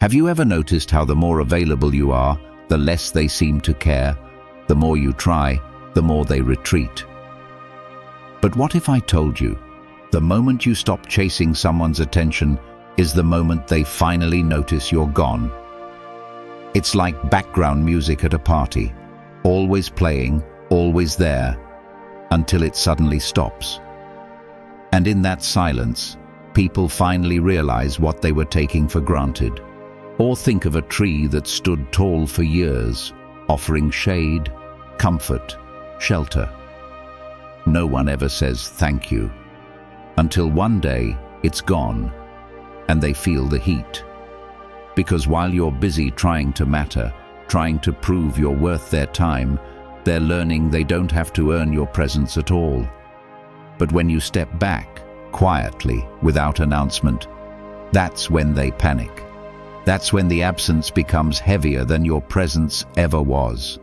Have you ever noticed how the more available you are, the less they seem to care? The more you try, the more they retreat. But what if I told you, the moment you stop chasing someone's attention is the moment they finally notice you're gone? It's like background music at a party, always playing, always there, until it suddenly stops. And in that silence, people finally realize what they were taking for granted. Or think of a tree that stood tall for years, offering shade, comfort, shelter. No one ever says thank you, until one day it's gone, and they feel the heat. Because while you're busy trying to matter, trying to prove you're worth their time, they're learning they don't have to earn your presence at all. But when you step back, quietly, without announcement, that's when they panic. That's when the absence becomes heavier than your presence ever was.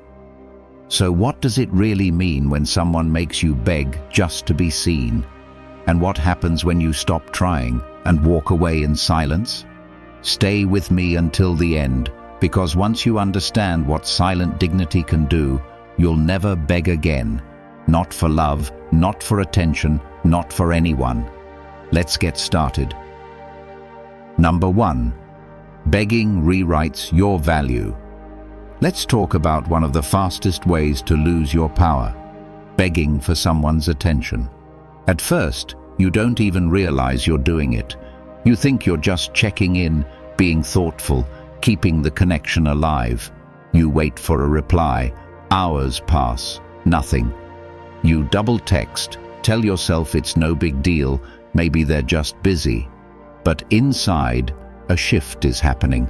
So what does it really mean when someone makes you beg just to be seen? And what happens when you stop trying and walk away in silence? Stay with me until the end, because once you understand what silent dignity can do, you'll never beg again. Not for love, not for attention, not for anyone. Let's get started. Number 1. Begging rewrites your value. Let's talk about one of the fastest ways to lose your power: begging for someone's attention. At first, you don't even realize you're doing it. You think you're just checking in, being thoughtful, keeping the connection alive. You wait for a reply. Hours pass. Nothing. You double text, tell yourself it's no big deal, maybe they're just busy. But inside, a shift is happening.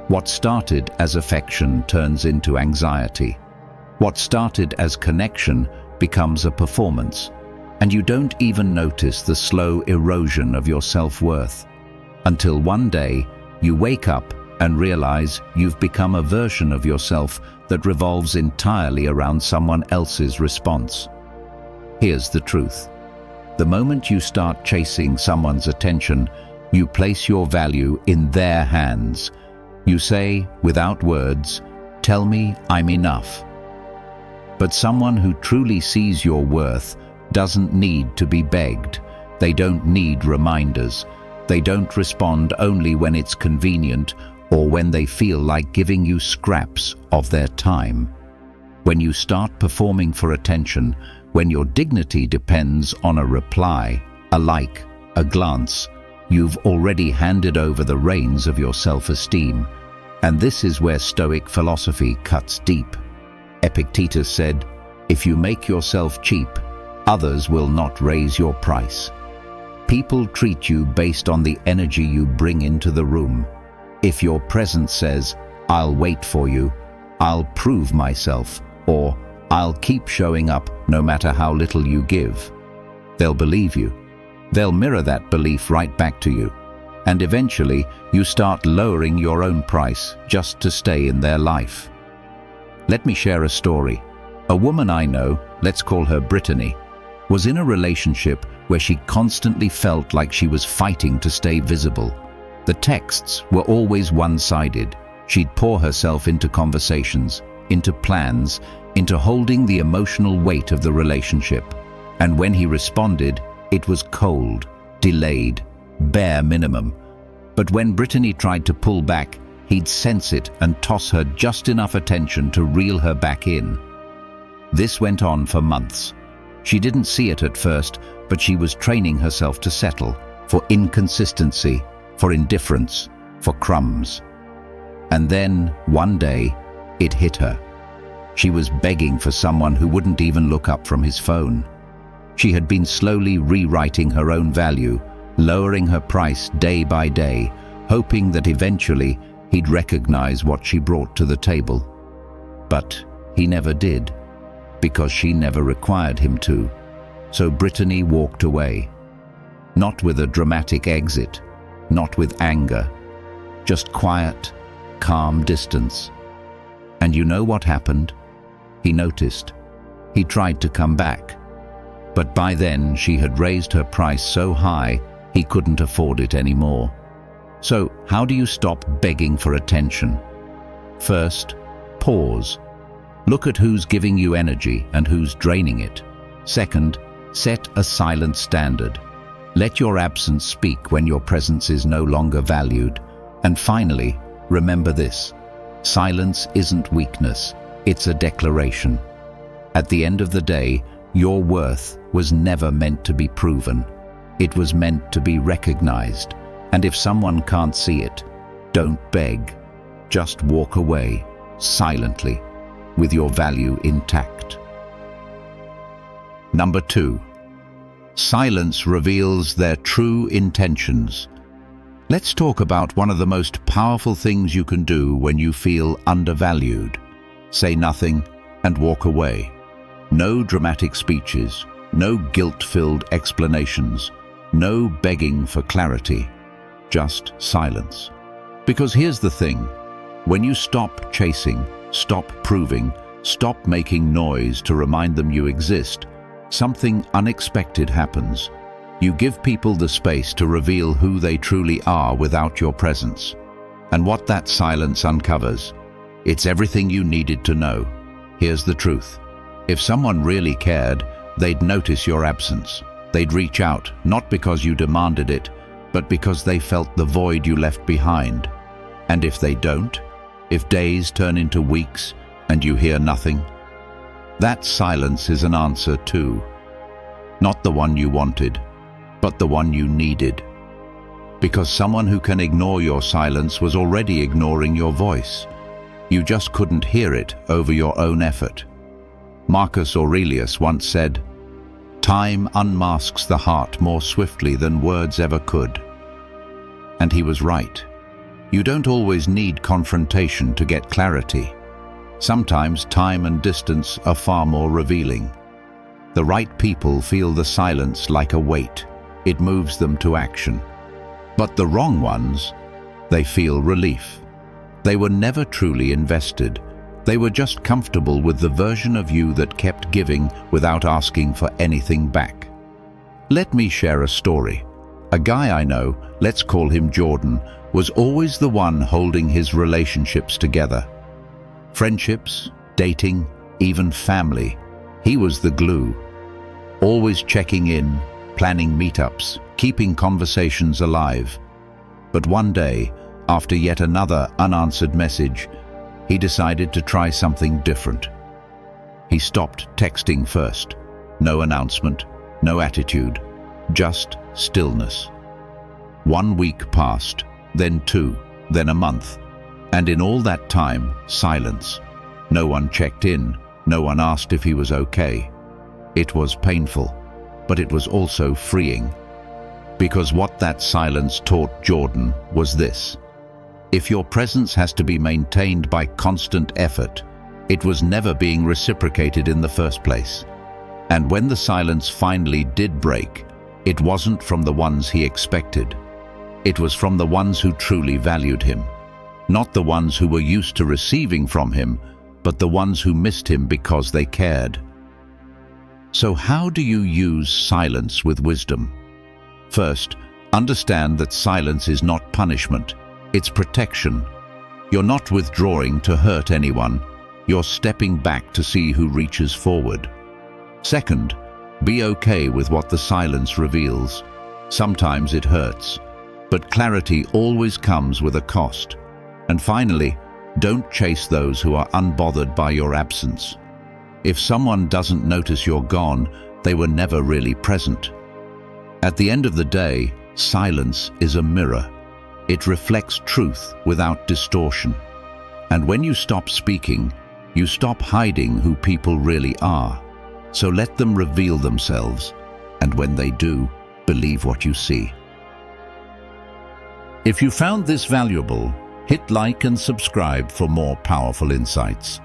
What started as affection turns into anxiety. What started as connection becomes a performance. And you don't even notice the slow erosion of your self-worth. Until one day, you wake up and realize you've become a version of yourself that revolves entirely around someone else's response. Here's the truth. The moment you start chasing someone's attention, you place your value in their hands. You say, without words, "Tell me I'm enough." But someone who truly sees your worth doesn't need to be begged. They don't need reminders. They don't respond only when it's convenient or when they feel like giving you scraps of their time. When you start performing for attention, when your dignity depends on a reply, a like, a glance, you've already handed over the reins of your self-esteem. And this is where Stoic philosophy cuts deep. Epictetus said, "If you make yourself cheap, others will not raise your price." People treat you based on the energy you bring into the room. If your presence says, "I'll wait for you," "I'll prove myself," or "I'll keep showing up no matter how little you give," they'll believe you. They'll mirror that belief right back to you. And eventually, you start lowering your own price just to stay in their life. Let me share a story. A woman I know, let's call her Brittany, was in a relationship where she constantly felt like she was fighting to stay visible. The texts were always one-sided. She'd pour herself into conversations, into plans, into holding the emotional weight of the relationship. And when he responded, it was cold, delayed, bare minimum. But when Brittany tried to pull back, he'd sense it and toss her just enough attention to reel her back in. This went on for months. She didn't see it at first, but she was training herself to settle for inconsistency, for indifference, for crumbs. And then, one day, it hit her. She was begging for someone who wouldn't even look up from his phone. She had been slowly rewriting her own value, lowering her price day by day, hoping that eventually he'd recognize what she brought to the table. But he never did, because she never required him to. So Brittany walked away. Not with a dramatic exit, not with anger, just quiet, calm distance. And you know what happened? He noticed. He tried to come back. But by then she had raised her price so high he couldn't afford it anymore. So, how do you stop begging for attention? First, pause. Look at who's giving you energy and who's draining it. Second, set a silent standard. Let your absence speak when your presence is no longer valued. And finally, remember this: silence isn't weakness, it's a declaration. At the end of the day, your worth was never meant to be proven. It was meant to be recognized. And if someone can't see it, don't beg. Just walk away, silently, with your value intact. Number 2. Silence reveals their true intentions. Let's talk about one of the most powerful things you can do when you feel undervalued. Say nothing and walk away. No dramatic speeches, no guilt-filled explanations, no begging for clarity, just silence. Because here's the thing: when you stop chasing, stop proving, stop making noise to remind them you exist, something unexpected happens. You give people the space to reveal who they truly are without your presence. And what that silence uncovers, it's everything you needed to know. Here's the truth: if someone really cared, they'd notice your absence. They'd reach out, not because you demanded it, but because they felt the void you left behind. And if they don't, if days turn into weeks and you hear nothing, that silence is an answer too. Not the one you wanted, but the one you needed. Because someone who can ignore your silence was already ignoring your voice. You just couldn't hear it over your own effort. Marcus Aurelius once said, "Time unmasks the heart more swiftly than words ever could." And he was right. You don't always need confrontation to get clarity. Sometimes time and distance are far more revealing. The right people feel the silence like a weight. It moves them to action. But the wrong ones, they feel relief. They were never truly invested. They were just comfortable with the version of you that kept giving without asking for anything back. Let me share a story. A guy I know, let's call him Jordan, was always the one holding his relationships together. Friendships, dating, even family. He was the glue. Always checking in, planning meetups, keeping conversations alive. But one day, after yet another unanswered message, he decided to try something different. He stopped texting first. No announcement, no attitude, just stillness. 1 week passed, then 2, then a month. And in all that time, silence. No one checked in, no one asked if he was okay. It was painful, but it was also freeing. Because what that silence taught Jordan was this: if your presence has to be maintained by constant effort, it was never being reciprocated in the first place. And when the silence finally did break, it wasn't from the ones he expected. It was from the ones who truly valued him. Not the ones who were used to receiving from him, but the ones who missed him because they cared. So how do you use silence with wisdom? First, understand that silence is not punishment. It's protection. You're not withdrawing to hurt anyone. You're stepping back to see who reaches forward. Second, be okay with what the silence reveals. Sometimes it hurts, but clarity always comes with a cost. And finally, don't chase those who are unbothered by your absence. If someone doesn't notice you're gone, they were never really present. At the end of the day, silence is a mirror. It reflects truth without distortion. And when you stop speaking, you stop hiding who people really are. So let them reveal themselves, and when they do, believe what you see. If you found this valuable, hit like and subscribe for more powerful insights.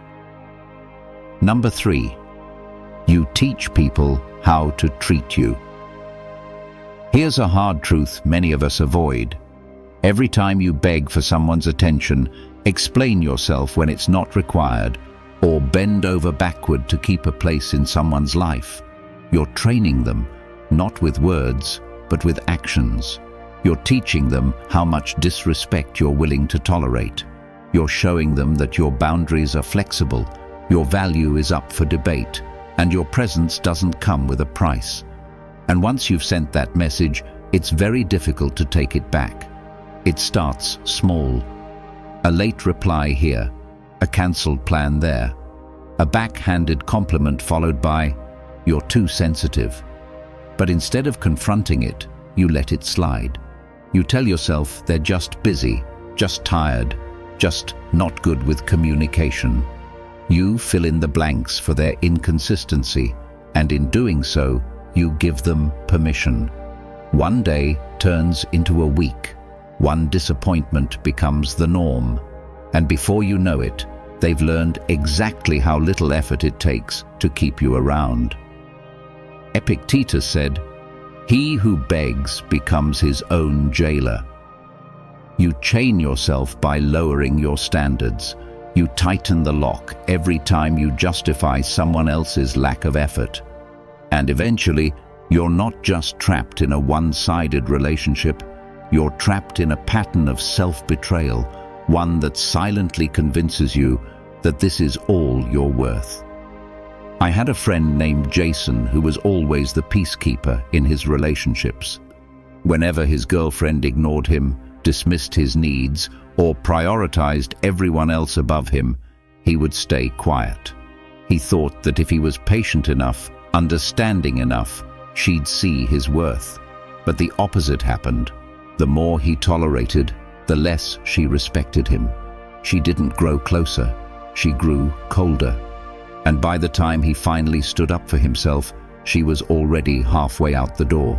Number 3, you teach people how to treat you. Here's a hard truth many of us avoid. Every time you beg for someone's attention, explain yourself when it's not required, or bend over backward to keep a place in someone's life, you're training them, not with words, but with actions. You're teaching them how much disrespect you're willing to tolerate. You're showing them that your boundaries are flexible, your value is up for debate, and your presence doesn't come with a price. And once you've sent that message, it's very difficult to take it back. It starts small. A late reply here, a cancelled plan there, a backhanded compliment followed by, "You're too sensitive." But instead of confronting it, you let it slide. You tell yourself they're just busy, just tired, just not good with communication. You fill in the blanks for their inconsistency, and in doing so, you give them permission. One day turns into a week. One disappointment becomes the norm. And before you know it, they've learned exactly how little effort it takes to keep you around. Epictetus said, "He who begs becomes his own jailer." You chain yourself by lowering your standards. You tighten the lock every time you justify someone else's lack of effort. And eventually, you're not just trapped in a one-sided relationship, you're trapped in a pattern of self-betrayal, one that silently convinces you that this is all you're worth. I had a friend named Jason who was always the peacekeeper in his relationships. Whenever his girlfriend ignored him, dismissed his needs, or prioritized everyone else above him, he would stay quiet. He thought that if he was patient enough, understanding enough, she'd see his worth. But the opposite happened. The more he tolerated, the less she respected him. She didn't grow closer, she grew colder. And by the time he finally stood up for himself, she was already halfway out the door.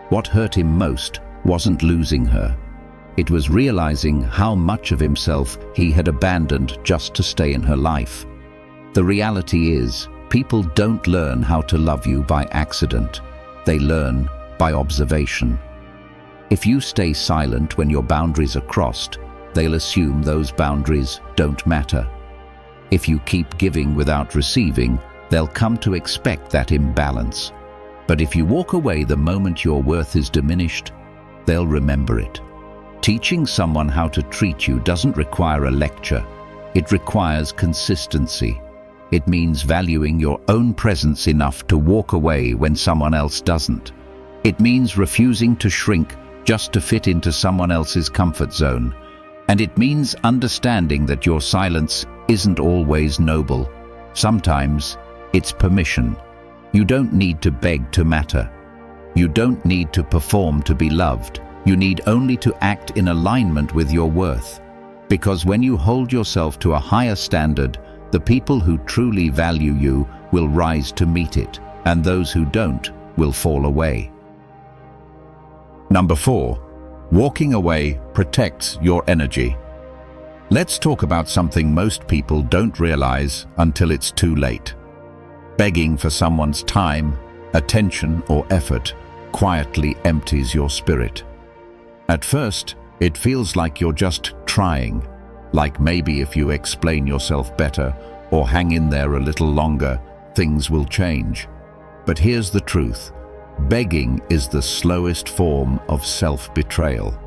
What hurt him most wasn't losing her. It was realizing how much of himself he had abandoned just to stay in her life. The reality is, people don't learn how to love you by accident. They learn by observation. If you stay silent when your boundaries are crossed, they'll assume those boundaries don't matter. If you keep giving without receiving, they'll come to expect that imbalance. But if you walk away the moment your worth is diminished, they'll remember it. Teaching someone how to treat you doesn't require a lecture. It requires consistency. It means valuing your own presence enough to walk away when someone else doesn't. It means refusing to shrink just to fit into someone else's comfort zone. And it means understanding that your silence isn't always noble. Sometimes it's permission. You don't need to beg to matter. You don't need to perform to be loved. You need only to act in alignment with your worth. Because when you hold yourself to a higher standard, the people who truly value you will rise to meet it, and those who don't will fall away. Number 4, walking away protects your energy. Let's talk about something most people don't realize until it's too late. Begging for someone's time, attention, or effort quietly empties your spirit. At first, it feels like you're just trying, like maybe if you explain yourself better or hang in there a little longer, things will change. But here's the truth. Begging is the slowest form of self-betrayal.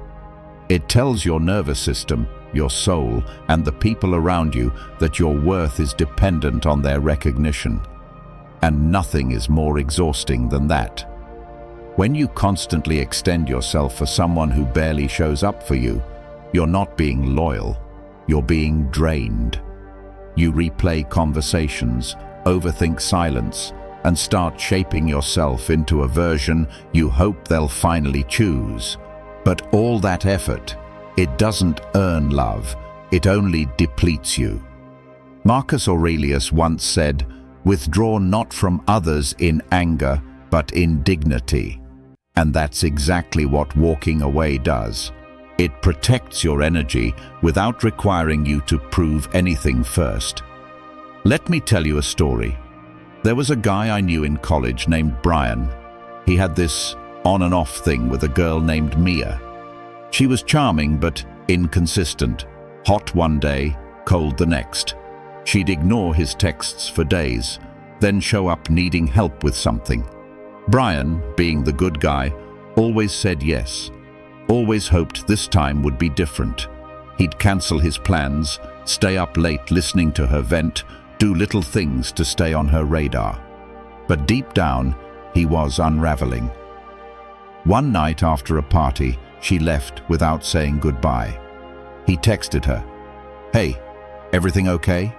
It tells your nervous system, your soul, and the people around you that your worth is dependent on their recognition. And nothing is more exhausting than that. When you constantly extend yourself for someone who barely shows up for you, you're not being loyal, you're being drained. You replay conversations, overthink silence, and start shaping yourself into a version you hope they'll finally choose. But all that effort, it doesn't earn love, it only depletes you. Marcus Aurelius once said, "Withdraw not from others in anger, but in dignity." And that's exactly what walking away does. It protects your energy without requiring you to prove anything first. Let me tell you a story. There was a guy I knew in college named Brian. He had this on and off thing with a girl named Mia. She was charming but inconsistent, hot one day, cold the next. She'd ignore his texts for days, then show up needing help with something. Brian, being the good guy, Always said yes. Always hoped this time would be different. He'd cancel his plans, stay up late listening to her vent, do little things to stay on her radar. But deep down, he was unraveling. One night after a party, she left without saying goodbye. He texted her, "Hey, everything okay?"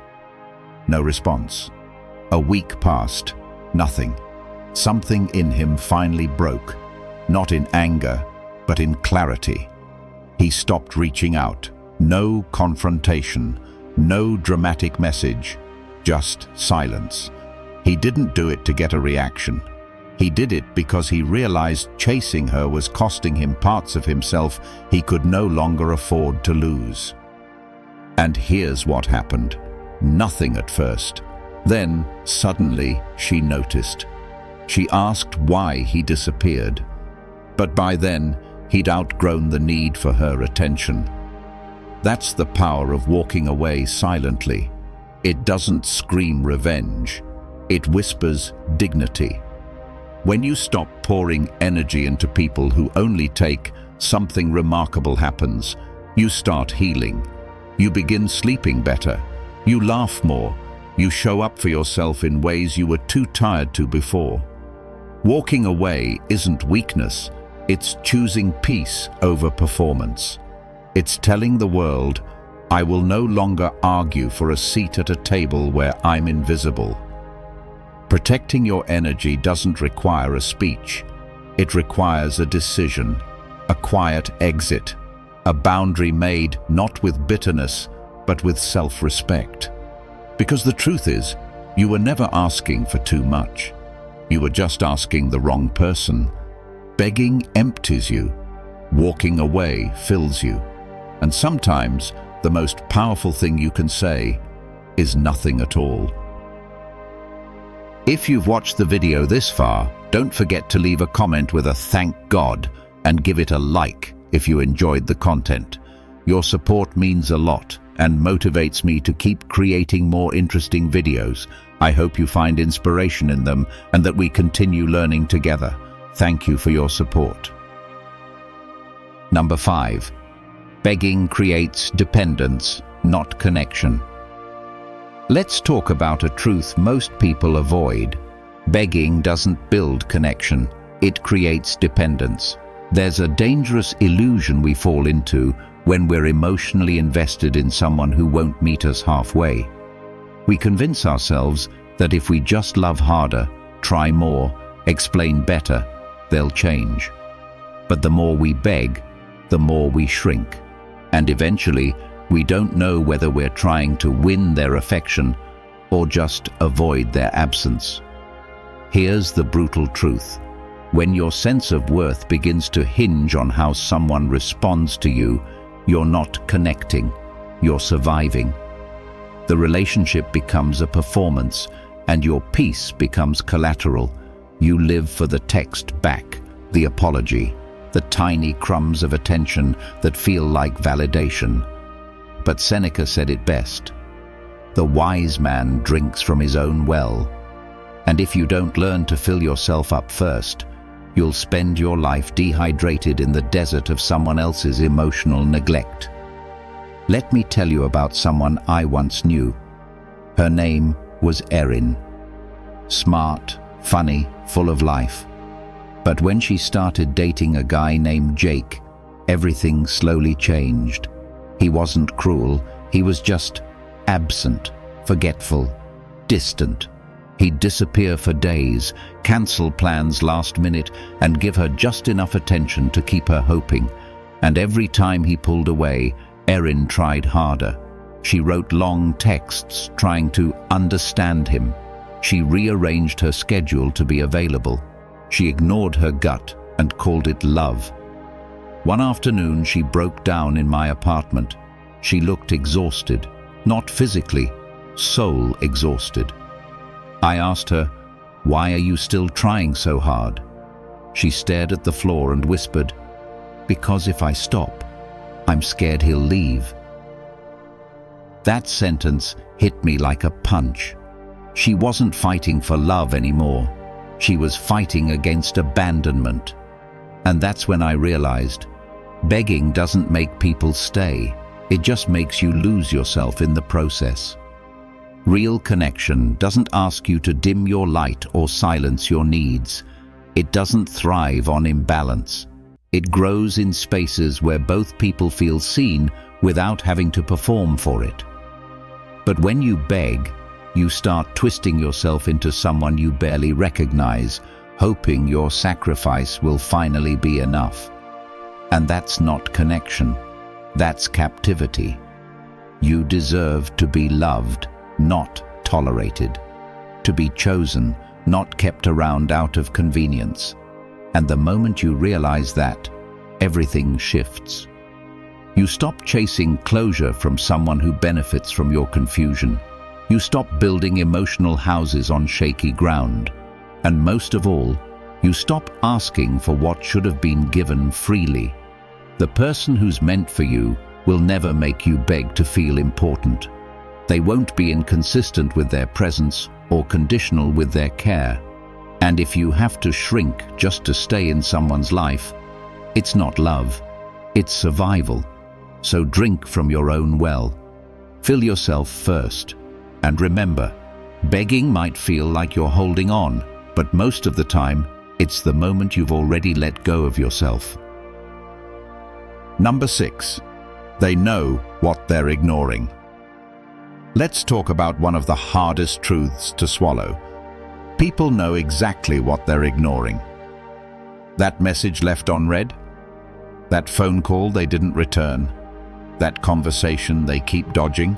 No response. A week passed. Nothing. Something in him finally broke. Not in anger, but in clarity. He stopped reaching out. No confrontation. No dramatic message. Just silence. He didn't do it to get a reaction. He did it because he realized chasing her was costing him parts of himself he could no longer afford to lose. And here's what happened. Nothing at first. Then, suddenly, she noticed. She asked why he disappeared. But by then, he'd outgrown the need for her attention. That's the power of walking away silently. It doesn't scream revenge. It whispers dignity. When you stop pouring energy into people who only take, something remarkable happens. You start healing. You begin sleeping better. You laugh more. You show up for yourself in ways you were too tired to before. Walking away isn't weakness. It's choosing peace over performance. It's telling the world, I will no longer argue for a seat at a table where I'm invisible. Protecting your energy doesn't require a speech. It requires a decision, a quiet exit, a boundary made not with bitterness, but with self-respect. Because the truth is, you were never asking for too much. You were just asking the wrong person. Begging empties you. Walking away fills you. And sometimes, the most powerful thing you can say is nothing at all. If you've watched the video this far, don't forget to leave a comment with a thank God and give it a like if you enjoyed the content. Your support means a lot and motivates me to keep creating more interesting videos. I hope you find inspiration in them and that we continue learning together. Thank you for your support. Number 5. Begging creates dependence, not connection. Let's talk about a truth most people avoid. Begging doesn't build connection, it creates dependence. There's a dangerous illusion we fall into when we're emotionally invested in someone who won't meet us halfway. We convince ourselves that if we just love harder, try more, explain better, they'll change. But the more we beg, the more we shrink. And eventually, we don't know whether we're trying to win their affection or just avoid their absence. Here's the brutal truth. When your sense of worth begins to hinge on how someone responds to you, you're not connecting, you're surviving. The relationship becomes a performance, and your peace becomes collateral. You live for the text back, the apology, the tiny crumbs of attention that feel like validation. But Seneca said it best. The wise man drinks from his own well. And if you don't learn to fill yourself up first, you'll spend your life dehydrated in the desert of someone else's emotional neglect. Let me tell you about someone I once knew. Her name was Erin. Smart, funny, full of life. But when she started dating a guy named Jake, everything slowly changed. He wasn't cruel, he was just absent, forgetful, distant. He'd disappear for days, cancel plans last minute, and give her just enough attention to keep her hoping. And every time he pulled away, Erin tried harder. She wrote long texts trying to understand him. She rearranged her schedule to be available. She ignored her gut and called it love. One afternoon, she broke down in my apartment. She looked exhausted, not physically, soul exhausted. I asked her, "Why are you still trying so hard?" She stared at the floor and whispered, "Because if I stop, I'm scared he'll leave." That sentence hit me like a punch. She wasn't fighting for love anymore. She was fighting against abandonment. And that's when I realized, begging doesn't make people stay. It just makes you lose yourself in the process. Real connection doesn't ask you to dim your light or silence your needs. It doesn't thrive on imbalance. It grows in spaces where both people feel seen without having to perform for it. But when you beg, you start twisting yourself into someone you barely recognize, hoping your sacrifice will finally be enough. And that's not connection. That's captivity. You deserve to be loved, not tolerated. To be chosen, not kept around out of convenience. And the moment you realize that, everything shifts. You stop chasing closure from someone who benefits from your confusion. You stop building emotional houses on shaky ground. And most of all, you stop asking for what should have been given freely. The person who's meant for you will never make you beg to feel important. They won't be inconsistent with their presence or conditional with their care. And if you have to shrink just to stay in someone's life, it's not love, it's survival. So drink from your own well. Fill yourself first. And remember, begging might feel like you're holding on, but most of the time, it's the moment you've already let go of yourself. Number 6. They know what they're ignoring. Let's talk about one of the hardest truths to swallow. People know exactly what they're ignoring. That message left unread? That phone call they didn't return? That conversation they keep dodging?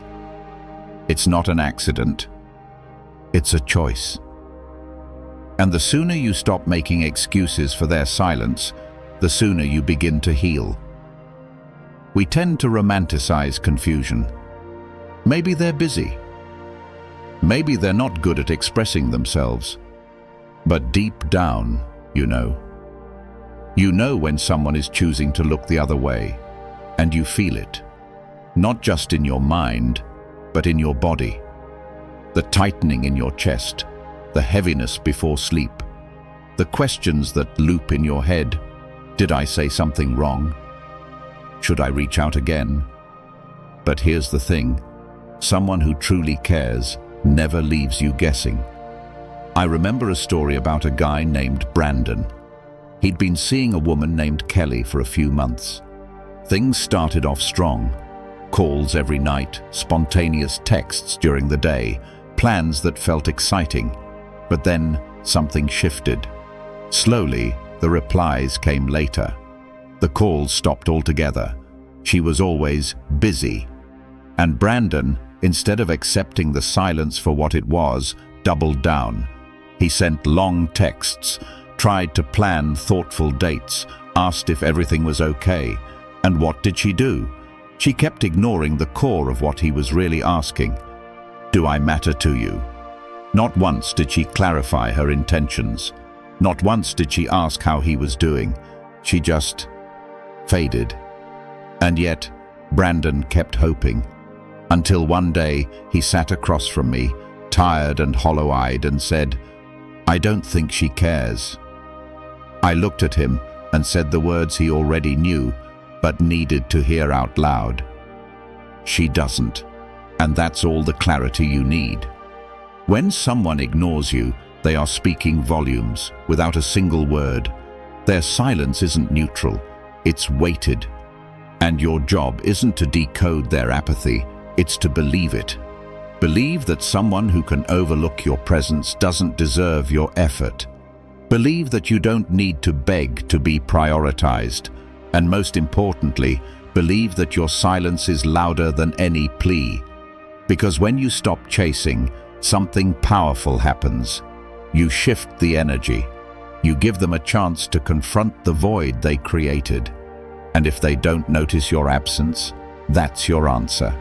It's not an accident. It's a choice. And the sooner you stop making excuses for their silence, the sooner you begin to heal. We tend to romanticize confusion. Maybe they're busy. Maybe they're not good at expressing themselves. But deep down, you know when someone is choosing to look the other way, and you feel it, not just in your mind, but in your body. The tightening in your chest, the heaviness before sleep, the questions that loop in your head. Did I say something wrong? Should I reach out again? But here's the thing, someone who truly cares never leaves you guessing. I remember a story about a guy named Brandon. He'd been seeing a woman named Kelly for a few months. Things started off strong. Calls every night, spontaneous texts during the day, plans that felt exciting. But then something shifted. Slowly, the replies came later. The calls stopped altogether. She was always busy. And Brandon, instead of accepting the silence for what it was, doubled down. He sent long texts, tried to plan thoughtful dates, asked if everything was okay. And what did she do? She kept ignoring the core of what he was really asking. Do I matter to you? Not once did she clarify her intentions. Not once did she ask how he was doing. She just faded. And yet, Brandon kept hoping. Until one day, he sat across from me, tired and hollow-eyed, and said, "I don't think she cares." I looked at him and said the words he already knew, but needed to hear out loud. She doesn't. And that's all the clarity you need. When someone ignores you, they are speaking volumes, without a single word. Their silence isn't neutral, it's weighted. And your job isn't to decode their apathy, it's to believe it. Believe that someone who can overlook your presence doesn't deserve your effort. Believe that you don't need to beg to be prioritized. And most importantly, believe that your silence is louder than any plea. Because when you stop chasing, something powerful happens. You shift the energy. You give them a chance to confront the void they created. And if they don't notice your absence, that's your answer.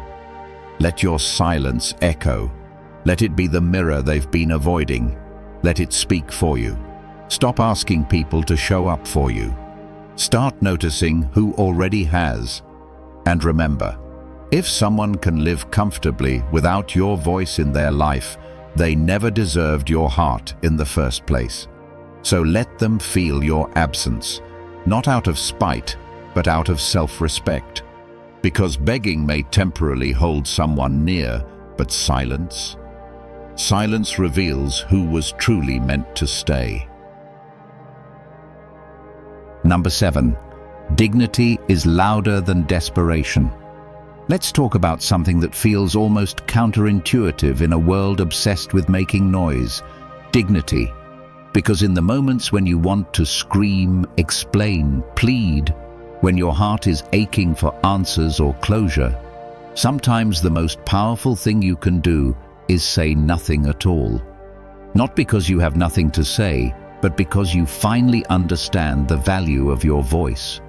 Let your silence echo. Let it be the mirror they've been avoiding. Let it speak for you. Stop asking people to show up for you. Start noticing who already has. And remember, if someone can live comfortably without your voice in their life, they never deserved your heart in the first place. So let them feel your absence. not out of spite, but out of self-respect. Because begging may temporarily hold someone near, but silence reveals who was truly meant to stay. Number 7. Dignity is louder than desperation. Let's talk about something that feels almost counterintuitive in a world obsessed with making noise: dignity. Because in the moments when you want to scream, explain, plead, when your heart is aching for answers or closure, sometimes the most powerful thing you can do is say nothing at all. Not because you have nothing to say, but because you finally understand the value of your voice.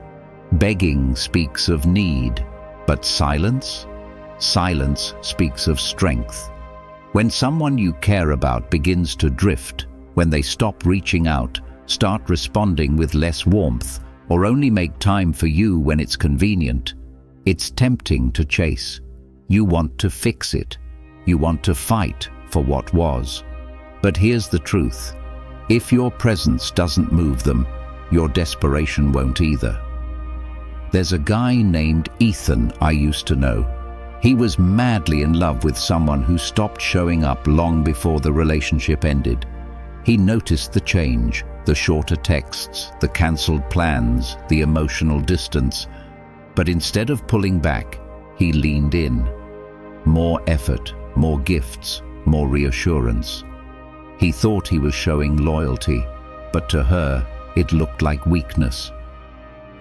Begging speaks of need, but silence speaks of strength. When someone you care about begins to drift, when they stop reaching out, start responding with less warmth, or only make time for you when it's convenient, it's tempting to chase. You want to fix it. You want to fight for what was. But here's the truth. If your presence doesn't move them, your desperation won't either. There's a guy named Ethan I used to know. He was madly in love with someone who stopped showing up long before the relationship ended. He noticed the change, the shorter texts, the cancelled plans, the emotional distance. But instead of pulling back, he leaned in. More effort, more gifts, more reassurance. He thought he was showing loyalty, but to her, it looked like weakness.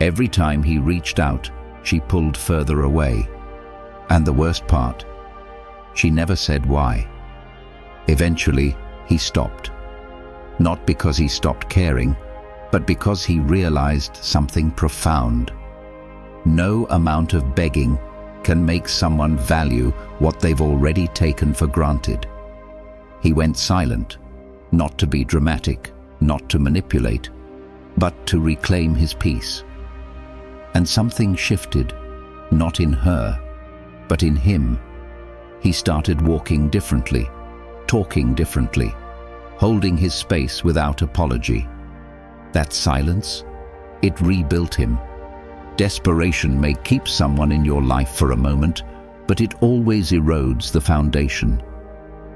Every time he reached out, she pulled further away. And the worst part, she never said why. Eventually, he stopped. Not because he stopped caring, but because he realized something profound. No amount of begging can make someone value what they've already taken for granted. He went silent, not to be dramatic, not to manipulate, but to reclaim his peace. And something shifted, not in her, but in him. He started walking differently, talking differently, holding his space without apology. That silence, it rebuilt him. Desperation may keep someone in your life for a moment, but it always erodes the foundation.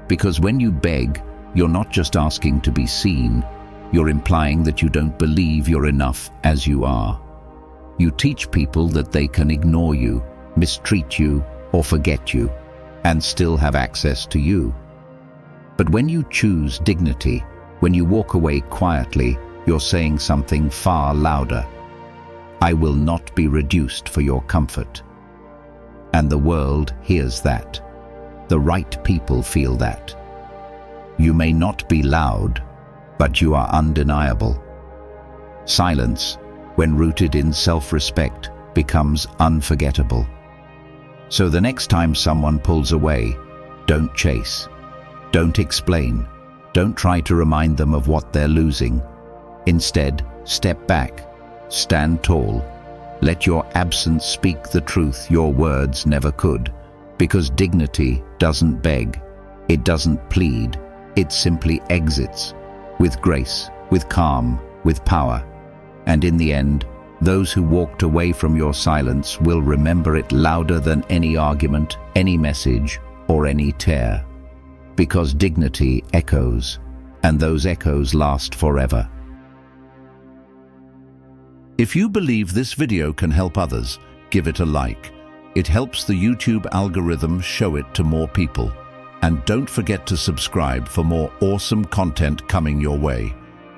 Because when you beg, you're not just asking to be seen, you're implying that you don't believe you're enough as you are. You teach people that they can ignore you, mistreat you, or forget you, and still have access to you. But when you choose dignity, when you walk away quietly, you're saying something far louder. I will not be reduced for your comfort. And the world hears that. The right people feel that. You may not be loud, but you are undeniable. Silence, when rooted in self-respect, becomes unforgettable. So the next time someone pulls away, don't chase. Don't explain. Don't try to remind them of what they're losing. Instead, step back. Stand tall. Let your absence speak the truth your words never could. Because dignity doesn't beg. It doesn't plead. It simply exits. With grace, with calm, with power. And in the end, those who walked away from your silence will remember it louder than any argument, any message, or any tear. Because dignity echoes, and those echoes last forever. If you believe this video can help others, give it a like. It helps the YouTube algorithm show it to more people. And don't forget to subscribe for more awesome content coming your way.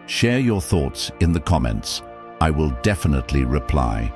Share your thoughts in the comments. I will definitely reply.